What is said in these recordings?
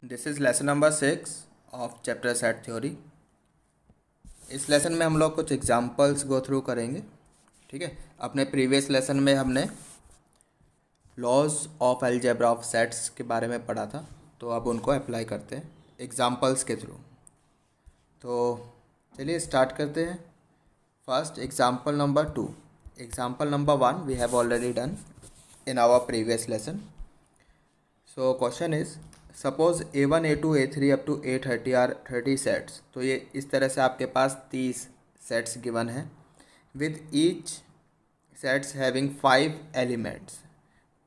This is lesson number 6 of chapter set theory. इस lesson में हम लोग कुछ एग्जांपल्स गो थ्रू करेंगे। ठीक है, अपने प्रीवियस लेसन में हमने laws of algebra of sets के बारे में पढ़ा था, तो अब उनको अप्लाई करते हैं एग्जांपल्स के थ्रू। तो चलिए स्टार्ट करते हैं। First example number 2। Example number 1 we have already done in our previous lesson. So question is suppose A1 A2 A3 up to A30 are 30 sets। तो ये इस तरह से आपके पास 30 सेट्स गिवन है with each sets having 5 elements,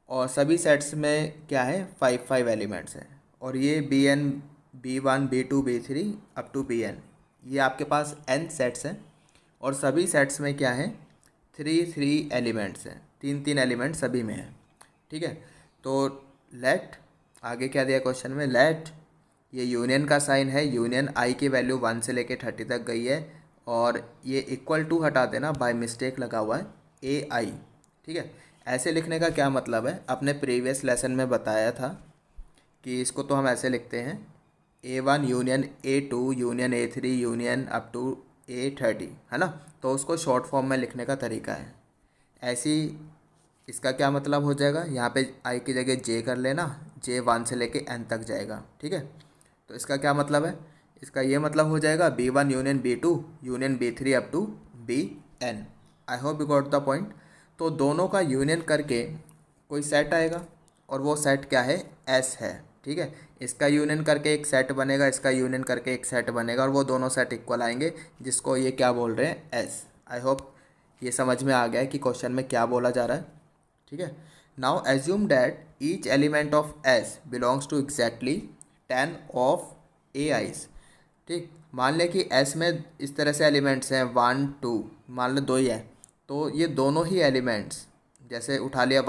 और सभी sets में क्या है 5 एलिमेंट्स हैं, और ये BN B1 B2 B3 up to BN, ये आपके पास N सेट्स हैं और सभी सेट्स में क्या है 3 एलिमेंट्स हैं, 3 एलिमेंट सभी में है। ठीक है, तो लेट आगे क्या दिया क्वेश्चन में, लेट ये यूनियन का साइन है, यूनियन आई की वैल्यू 1 से लेके 30 तक गई है, और ये इक्वल टू हटा देना, बाय मिस्टेक लगा हुआ है AI। ठीक है, ऐसे लिखने का क्या मतलब है, अपने प्रीवियस लेसन में बताया था कि इसको तो हम ऐसे लिखते हैं A1 union A2 union A3 union up to A30, है ना। तो उसको शॉर्ट फॉर्म में लिखने का तरीका है ऐसी। इसका क्या मतलब हो जाएगा, यहाँ पे आई की जगह J कर लेना, J 1 से लेके N तक जाएगा। ठीक है, तो इसका क्या मतलब है, इसका ये मतलब हो जाएगा B1 union B2 union B3 up to BN। I hope you got the point. तो दोनों का यूनियन करके कोई सेट आएगा, और वो सेट क्या है S है। ठीक है, इसका यूनियन करके एक सेट बनेगा, इसका यूनियन करके एक सेट बनेगा, और वो दोनों सेट इक्वल आएंगे, जिसको ये क्या बोल रहे हैं S। आई होप ये समझ में आ गया है कि क्वेश्चन में क्या बोला जा रहा है। ठीक है, now assume that each element of S belongs to exactly 10 of AIs। ठीक, मान लें कि S में इस तरह से एलिमेंट्स हैं 1 2, मान लो 2 ही है, तो ये दोनों ही एलिमेंट्स, जैसे उठा लिया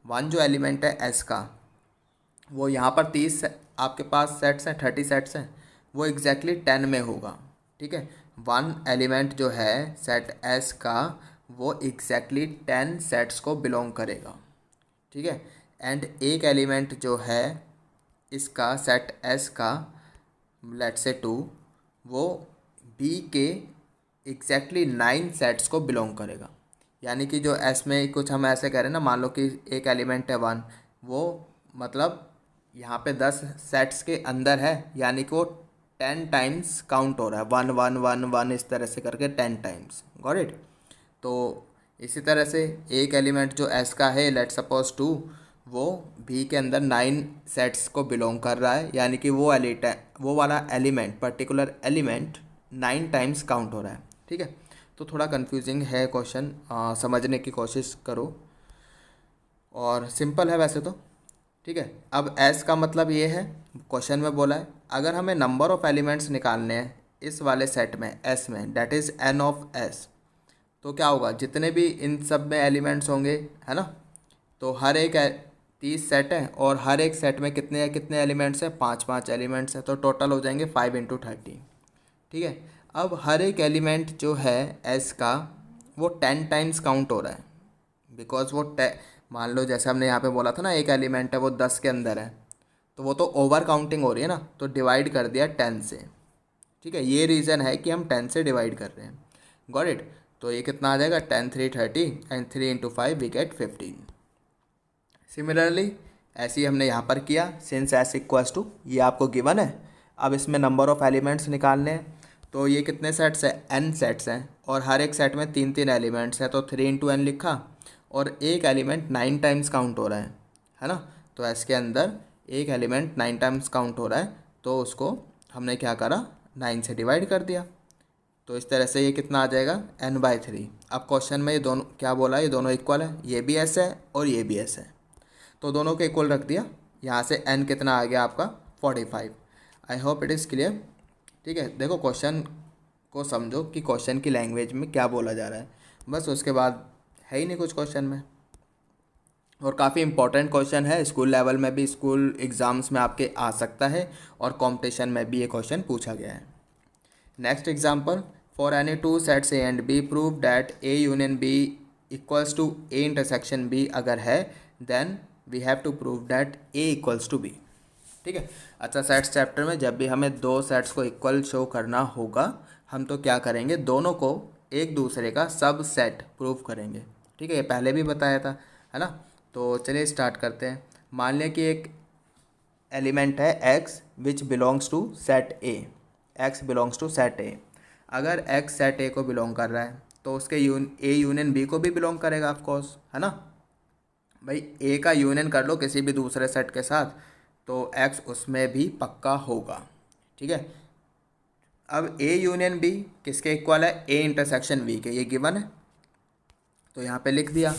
1 जो एलिमेंट है S का, वो यहाँ पर 30 आपके पास सेट्स हैं, 30 सेट्स हैं, वो एग्जैक्टली 10 में होगा। ठीक है, 1 एलिमेंट जो है सेट S का, वो एग्जैक्टली 10 सेट्स को बिलोंग करेगा। ठीक है, एंड एक एलिमेंट जो है इसका सेट S का, लेट्स से 2, वो B के एग्जैक्टली 9 सेट्स को बिलोंग करेगा। यानी कि जो S में कुछ हम ऐसे कह रहे हैं ना, मान लो कि एक एलिमेंट है 1, वो मतलब यहाँ पे 10 सेट्स के अंदर है, यानी कि वो 10 टाइम्स काउंट हो रहा है, 1 1 1 1 इस तरह से करके 10 टाइम्स। Got it. तो इसी तरह से एक एलिमेंट जो S का है, लेट सपोज 2, वो B के अंदर 9 सेट्स को बिलोंग कर रहा है, यानी कि वो वाला element, particular element 9 times count हो रहा है। ठीक है, तो थोड़ा कंफ्यूजिंग है क्वेश्चन, समझने की कोशिश करो, और सिंपल है वैसे तो। ठीक है, अब S का मतलब ये है, क्वेश्चन में बोला है अगर हमें नंबर ऑफ़ एलिमेंट्स निकालने हैं इस वाले सेट में S में, that is N of S, तो क्या होगा, जितने भी इन सब में एलिमेंट्स होंगे, है ना, तो हर एक 30 सेट है, और हर एक सेट में कितने कितने एलिमेंट्स हैं, 5 एलिमेंट्स हैं, तो टोटल हो जाएंगे 5 × 30। ठीक है, अब हर एक एलिमेंट जो है S का, वो 10 टाइम्स काउंट हो रहा है, बिकॉज वो मान लो जैसे हमने यहाँ पे बोला था ना, एक एलिमेंट है वो 10 के अंदर है, तो वो तो ओवर काउंटिंग हो रही है ना, तो डिवाइड कर दिया 10 से। ठीक है, ये रीज़न है कि हम 10 से डिवाइड कर रहे हैं। Got it. तो ये कितना आ जाएगा, 10 3 30 एंड 3 × 5 वी गेट 15। सिमिलरली ऐसे ही हमने यहाँ पर किया, सिंस S इक्वल्स टू, ये आपको गिवन है, अब इसमें नंबर ऑफ़ एलिमेंट्स निकालने हैं, तो ये कितने सेट्स हैं, N सेट्स हैं, और हर एक सेट में 3 एलिमेंट्स हैं, तो 3 × N लिखा, और एक एलिमेंट 9 टाइम्स काउंट हो रहा है ना, तो S के अंदर एक एलिमेंट 9 टाइम्स काउंट हो रहा है, तो उसको हमने क्या करा, 9 से डिवाइड कर दिया। तो इस तरह से ये कितना आ जाएगा, N/3। अब क्वेश्चन में ये दोनों क्या बोला, ये दोनों इक्वल है, ये भी S है और ये भी S है, तो दोनों के इक्वल रख दिया। यहाँ से N कितना आ गया आपका 45। आई होप इट इज़ क्लियर। ठीक है, देखो क्वेश्चन को समझो कि क्वेश्चन की लैंग्वेज में क्या बोला जा रहा है, बस उसके बाद है ही नहीं कुछ क्वेश्चन में। और काफ़ी इंपॉर्टेंट क्वेश्चन है, स्कूल लेवल में भी, स्कूल एग्ज़ाम्स में आपके आ सकता है, और कंपटीशन में भी ये क्वेश्चन पूछा गया है। Next example, for any 2 sets A and B prove that A union B equals to A intersection B अगर है, then we have to prove that A equals to B। ठीक है। अच्छा, सेट्स चैप्टर में जब भी हमें दो सेट्स को इक्वल शो करना होगा, हम तो क्या करेंगे, दोनों को एक दूसरे का सब सेट प्रूव करेंगे। ठीक है, ये पहले भी बताया था, है ना। तो चलिए स्टार्ट करते हैं। मान लिया कि एक एलिमेंट है x which belongs to set A. x belongs to set A. अगर x सेट ए को बिलोंग कर रहा है तो उसके ए यूनियन बी को भी बिलोंग करेगा ऑफकोर्स, है ना। भाई ए का यूनियन कर लो किसी भी दूसरे सेट के साथ तो x उसमें भी पक्का होगा। ठीक है। अब ए यूनियन बी किसके इक्वल है, ए इंटरसेक्शन बी के, ये गिवन है तो यहाँ पे लिख दिया।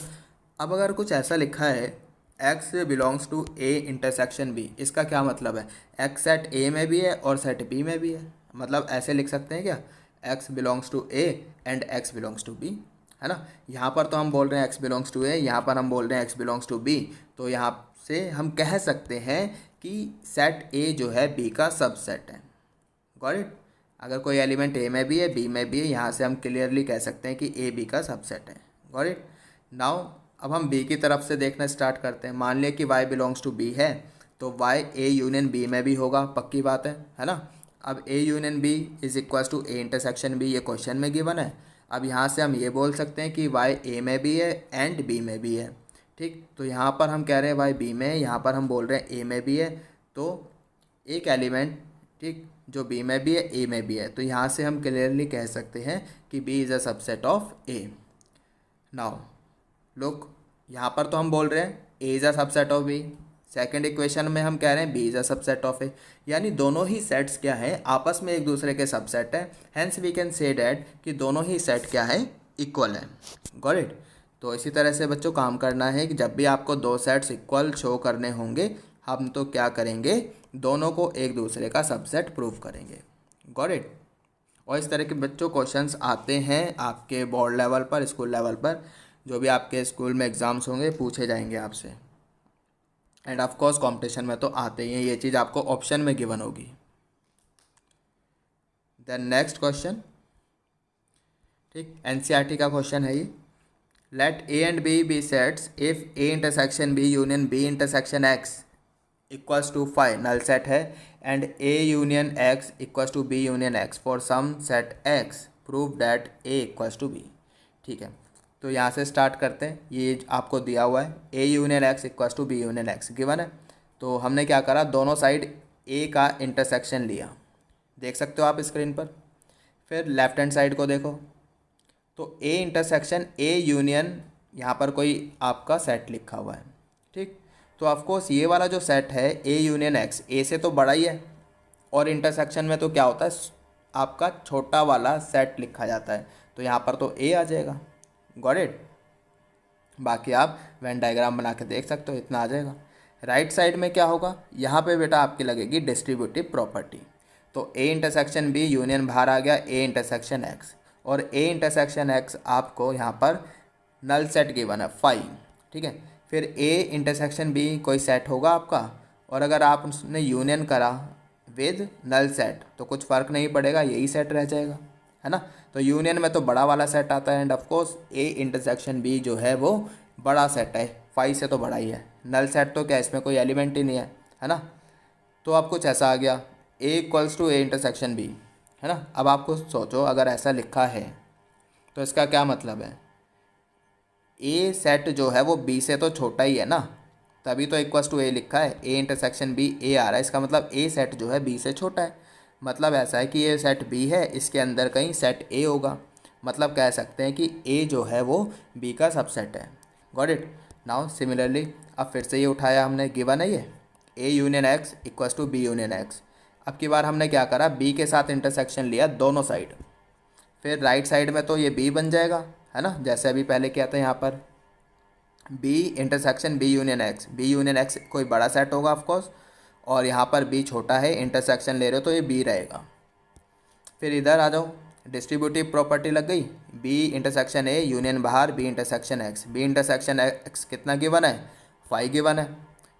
अब अगर कुछ ऐसा लिखा है x belongs to A intersection B, इसका क्या मतलब है, x सेट ए में भी है और सेट बी में भी है। मतलब ऐसे लिख सकते हैं क्या, x belongs to A and x belongs to B, है ना। यहाँ पर तो हम बोल रहे हैं x बिलोंग्स टू ए, यहाँ पर हम बोल रहे हैं x बिलोंग्स टू बी। तो यहाँ से हम कह सकते हैं कि सेट ए जो है बी का सबसेट है। Got it. अगर कोई एलिमेंट ए में भी है बी में भी है, यहाँ से हम क्लियरली कह सकते हैं कि ए बी का सबसेट है। Got it. नाउ अब हम बी की तरफ से देखना स्टार्ट करते हैं। मान लिया कि y बिलोंग्स टू बी है तो y ए यूनियन बी में भी होगा, पक्की बात है ना। अब A union B is equals to A intersection B, ये क्वेश्चन में गिवन है। अब यहाँ से हम ये बोल सकते हैं कि y ए में भी है एंड बी में भी है। ठीक, तो यहाँ पर हम कह रहे हैं y बी में है, यहाँ पर हम बोल रहे हैं ए में भी है। तो एक एलिमेंट, ठीक, जो बी में भी है ए में भी है, तो यहाँ से हम क्लियरली कह सकते हैं कि B is a subset of A. Now look, यहाँ पर तो हम बोल रहे हैं A is a subset of B, second equation में हम कह रहे हैं B is a subset of A, यानी दोनों ही सेट्स क्या है, आपस में एक दूसरे के सबसेट है। Hence we can say that कि दोनों ही सेट क्या है, इक्वल है। Got it. तो इसी तरह से बच्चों काम करना है कि जब भी आपको दो सेट्स इक्वल शो करने होंगे, हम तो क्या करेंगे, दोनों को एक दूसरे का सबसेट प्रूव करेंगे। Got it. और इस तरह के बच्चों क्वेश्चंस आते हैं आपके बोर्ड लेवल पर, स्कूल लेवल पर, जो भी आपके स्कूल में एग्ज़ाम्स होंगे पूछे जाएंगे आपसे। एंड ऑफ कोर्स कंपटीशन में तो आते ही हैं, ये चीज़ आपको ऑप्शन में गिवन होगी। देन नेक्स्ट क्वेश्चन, ठीक, एनसीईआरटी का क्वेश्चन है ये। Let A and B sets if A intersection B union B intersection X equals to five, null set है, and A union X equals to B union X for some set X, prove that A equals to B. ठीक है, तो यहाँ से start करते हैं। ये आपको दिया हुआ है A union X equals to B union X given है। तो हमने क्या करा, दोनों साइड ए का इंटरसेक्शन लिया, देख सकते हो आप स्क्रीन पर। फिर लेफ्ट हैंड साइड को देखो तो ए इंटरसेक्शन ए यूनियन, यहाँ पर कोई आपका सेट लिखा हुआ है। ठीक, तो ऑफकोर्स ये वाला जो सेट है ए यूनियन एक्स, ए से तो बड़ा ही है, और इंटरसेक्शन में तो क्या होता है, आपका छोटा वाला सेट लिखा जाता है, तो यहाँ पर तो ए आ जाएगा। Got it. बाकी आप वेन डायग्राम बना के देख सकते हो, इतना आ जाएगा। राइट साइड में क्या होगा, यहाँ पे बेटा आपकी लगेगी डिस्ट्रीब्यूटिव प्रॉपर्टी। तो ए इंटरसेक्शन बी यूनियन बाहर आ गया ए इंटरसेक्शन एक्स, और ए इंटरसेक्शन एक्स आपको यहाँ पर नल सेट गिवन है 5। ठीक है, फिर ए इंटरसेक्शन बी कोई सेट होगा आपका, और अगर आप उसने यूनियन करा विद नल सेट तो कुछ फ़र्क नहीं पड़ेगा, यही सेट रह जाएगा, है ना। तो यूनियन में तो बड़ा वाला सेट आता है, and of course A intersection B जो है वो बड़ा सेट है, 5 से तो बड़ा ही है। नल सेट तो क्या, इसमें कोई एलिमेंट ही नहीं है ना। तो अब कुछ ऐसा आ गया A equals to A intersection B, है ना। अब आपको सोचो अगर ऐसा लिखा है तो इसका क्या मतलब है, ए सेट जो है वो बी से तो छोटा ही है ना, तभी तो इक्वल्स टू ए लिखा है। ए इंटरसेक्शन बी ए आ रहा है, इसका मतलब ए सेट जो है बी से छोटा है। मतलब ऐसा है कि ये सेट बी है, इसके अंदर कहीं सेट ए होगा, मतलब कह सकते हैं कि ए जो है वो बी का सबसेट है। Got it. नाउ सिमिलरली अब फिर से ये उठाया हमने, गिवन है ये A union X equals to B union X. अब की बार हमने क्या करा, बी के साथ इंटरसेक्शन लिया दोनों साइड, फिर राइट साइड में तो ये बी बन जाएगा, है ना, जैसे अभी पहले किया था। यहाँ पर B intersection B union X कोई बड़ा सेट होगा ऑफकोर्स, और यहाँ पर बी छोटा है, इंटरसेक्शन ले रहे हो तो ये बी रहेगा। फिर इधर आ जाओ, डिस्ट्रीब्यूटिव प्रॉपर्टी लग गई, बी इंटरसेक्शन ए यूनियन बाहर B intersection X, B intersection X कितना गिवन है, 5 गिवन है।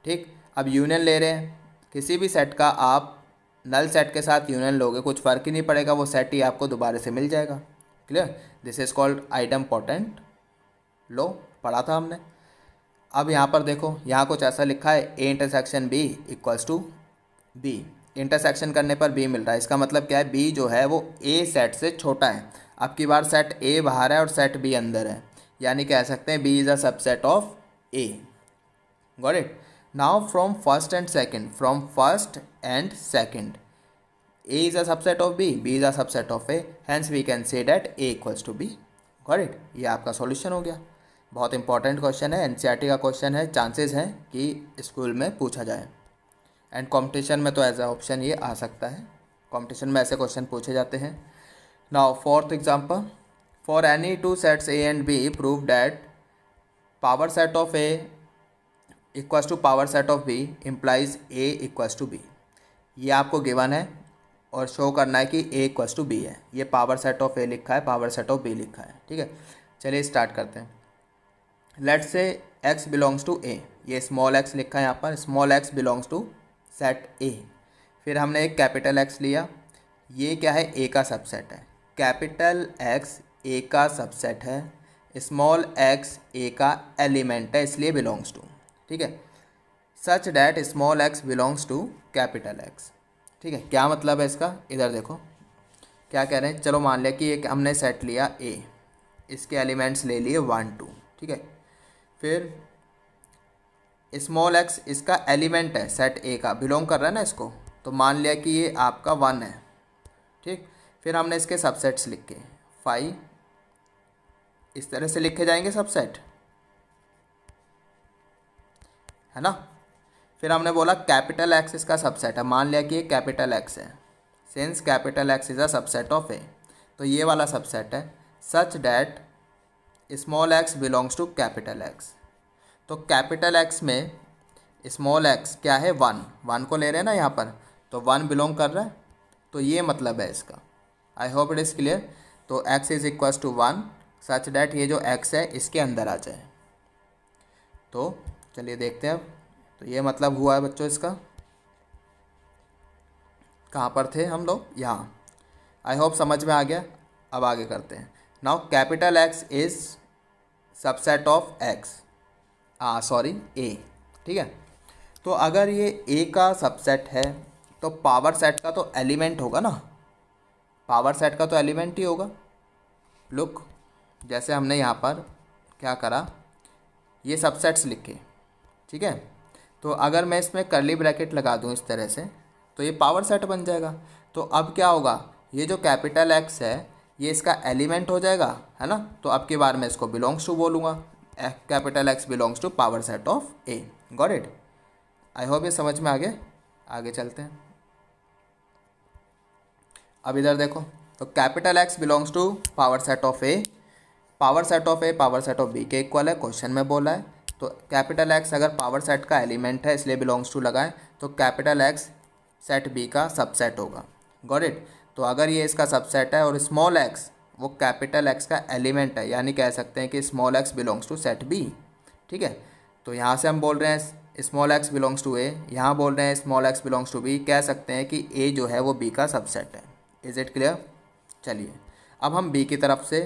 ठीक, अब यूनियन ले रहे हैं, किसी भी सेट का आप नल सेट के साथ यूनियन लोगे कुछ फ़र्क ही नहीं पड़ेगा, वो सेट ही आपको दोबारा से मिल जाएगा। Clear, this is called idempotent law, पढ़ा था हमने। अब यहाँ पर देखो, यहाँ कुछ ऐसा लिखा है A intersection B equals to B, intersection करने पर बी मिल रहा है। इसका मतलब क्या है, बी जो है वो ए सेट से छोटा है। अब की बार सेट ए बाहर है और सेट बी अंदर है, यानी कह सकते हैं B is a subset of A. Got it. Now from first and second, from first and second A is a subset of B, B is a subset of A, hence we can say that A equals to B. Got it? ये आपका solution हो गया। बहुत important question है, NCERT का question है, chances हैं कि स्कूल में पूछा जाए एंड कंपटीशन में तो एज अ ऑप्शन ये आ सकता है। कंपटीशन में ऐसे क्वेश्चन पूछे जाते हैं। Now fourth example, for any two sets A and B prove that power set of A equals to power set of B implies A equals to B। ये आपको गिवन है और शो करना है कि A इक्वल्स टू बी है। ये power set of A लिखा है, पावर सेट ऑफ B लिखा है। ठीक है, चलिए स्टार्ट करते हैं। Let's say x belongs to A, ये स्मॉल x लिखा है यहाँ पर, small x belongs to set A। फिर हमने एक कैपिटल X लिया, ये क्या है, A का सबसेट है। कैपिटल X A का सबसेट है, स्मॉल x A का एलिमेंट है, इसलिए बिलोंग्स टू। ठीक है, such that small x belongs to capital X। ठीक है, क्या मतलब है इसका, इधर देखो क्या कह रहे हैं। चलो मान लिया कि एक हमने सेट लिया A, इसके एलिमेंट्स ले लिए 1 2। ठीक है, फिर स्मॉल x इसका एलिमेंट है, सेट A का बिलोंग कर रहा है ना इसको, तो मान लिया कि ये आपका 1 है। ठीक, फिर हमने इसके सबसेट्स लिखे 5, इस तरह से लिखे जाएंगे सबसेट, है ना। फिर हमने बोला कैपिटल X इसका सबसेट है, मान लिया कि ये कैपिटल X है, since capital X is a subset of A, तो ये वाला सबसेट है। Such that small x belongs to capital X, तो कैपिटल X में स्मॉल x क्या है, 1 1 को ले रहे हैं ना यहाँ पर, तो 1 बिलोंग कर रहा है, तो ये मतलब है इसका। I hope it is clear. तो x is equals to 1 such that ये जो x है इसके अंदर आ जाए। तो चलिए देखते हैं अब। तो ये मतलब हुआ है बच्चों इसका। कहाँ पर थे हम लोग, यहाँ। आई होप समझ में आ गया। अब आगे करते हैं। Now capital X is subset of X, A। ठीक है, तो अगर ये A का सबसेट है तो पावर सेट का तो एलिमेंट होगा ना, पावर सेट का तो एलिमेंट ही होगा। लुक, जैसे हमने यहाँ पर क्या करा, ये सबसेट्स लिखे। ठीक है, तो अगर मैं इसमें कर्ली ब्रैकेट लगा दूँ इस तरह से, तो ये पावर सेट बन जाएगा। तो अब क्या होगा, ये जो कैपिटल X है ये इसका एलिमेंट हो जाएगा, है ना। तो अब की बार मैं इसको बिलोंग्स टू बोलूँगा, capital X belongs to power set of A। Got it. I hope ये समझ में आ गया। आगे चलते हैं। अब इधर देखो, तो capital X belongs to power set of A, power set of A power set of B के इक्वल है, क्वेश्चन में बोला है। तो कैपिटल X अगर पावर सेट का एलिमेंट है इसलिए बिलोंग्स टू लगाएं, तो कैपिटल X सेट B का सबसेट होगा। Got it. तो अगर ये इसका सबसेट है और स्मॉल x वो कैपिटल X का एलिमेंट है, यानी कह सकते हैं कि small x belongs to set B। ठीक है, तो यहाँ से हम बोल रहे हैं small x belongs to A, यहाँ बोल रहे हैं small x belongs to B, कह सकते हैं कि A जो है वो B का सबसेट है। Is it clear. चलिए अब हम B की तरफ से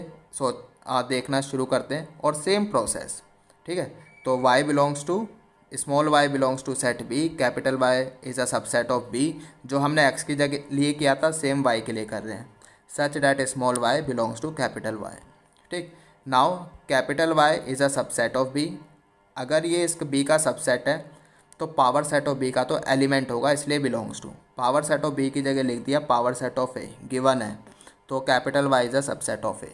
देखना शुरू करते हैं और सेम प्रोसेस। ठीक है, तो y belongs to small y belongs to set B, capital Y is a subset of B। जो हमने x की जगह लिए किया था सेम y के लिए कर रहे हैं, such that small y belongs to capital Y। ठीक, now capital Y is a subset of B। अगर ये इस B का सबसेट है तो पावर सेट ऑफ B का तो एलिमेंट होगा, इसलिए belongs to. Power set of B की जगह लिख दिया power set of A, given है, तो capital Y is a subset of A।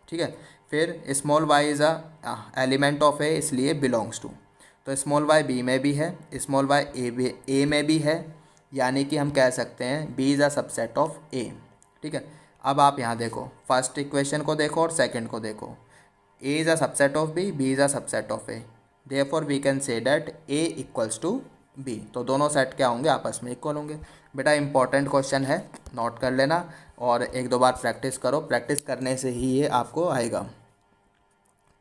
ठीक है, फिर small y is a element of A, इसलिए बिलोंग्स टू। तो स्मॉल y B में भी है, स्मॉल y A में भी है, यानी कि हम कह सकते हैं B is a subset of A। ठीक है, अब आप यहाँ देखो, फर्स्ट इक्वेशन को देखो और सेकंड को देखो। A is a subset of B, B is a subset of A, therefore we can say that A equals to B। तो दोनों सेट क्या होंगे, आपस में इक्वल होंगे। बेटा इंपॉर्टेंट क्वेश्चन है, नोट कर लेना और एक दो बार प्रैक्टिस करो, प्रैक्टिस करने से ही ये आपको आएगा।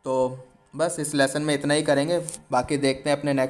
तो बस इस लेसन में इतना ही करेंगे, बाकी देखते हैं अपने नेक्स्ट